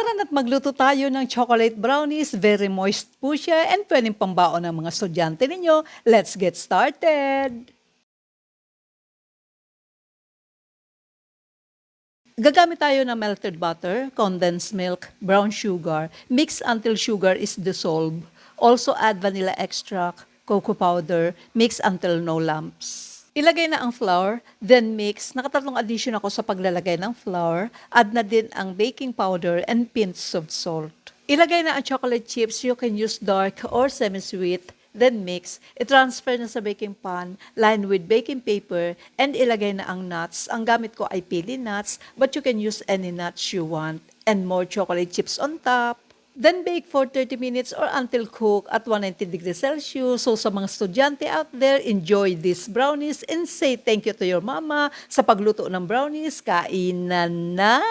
Tara na't magluto tayo ng chocolate brownies. Very moist po siya and pwedeng pambaon ng mga estudyante ninyo. Let's get started! Gagamit tayo ng melted butter, condensed milk, brown sugar. Mix until sugar is dissolved. Also add vanilla extract, cocoa powder. Mix until no lumps. Ilagay na ang flour, then mix. Nakatatlong addition ako sa paglalagay ng flour. Add na din ang baking powder and pinch of salt. Ilagay na ang chocolate chips. You can use dark or semi-sweet. Then mix. I-transfer na sa baking pan, line with baking paper, and ilagay na ang nuts. Ang gamit ko ay pili nuts, but you can use any nuts you want. And more chocolate chips on top. Then bake for 30 minutes or until cooked at 190 degrees Celsius. So sa mga estudyante out there, enjoy these brownies and say thank you to your mama sa pagluto ng brownies. Kainan na!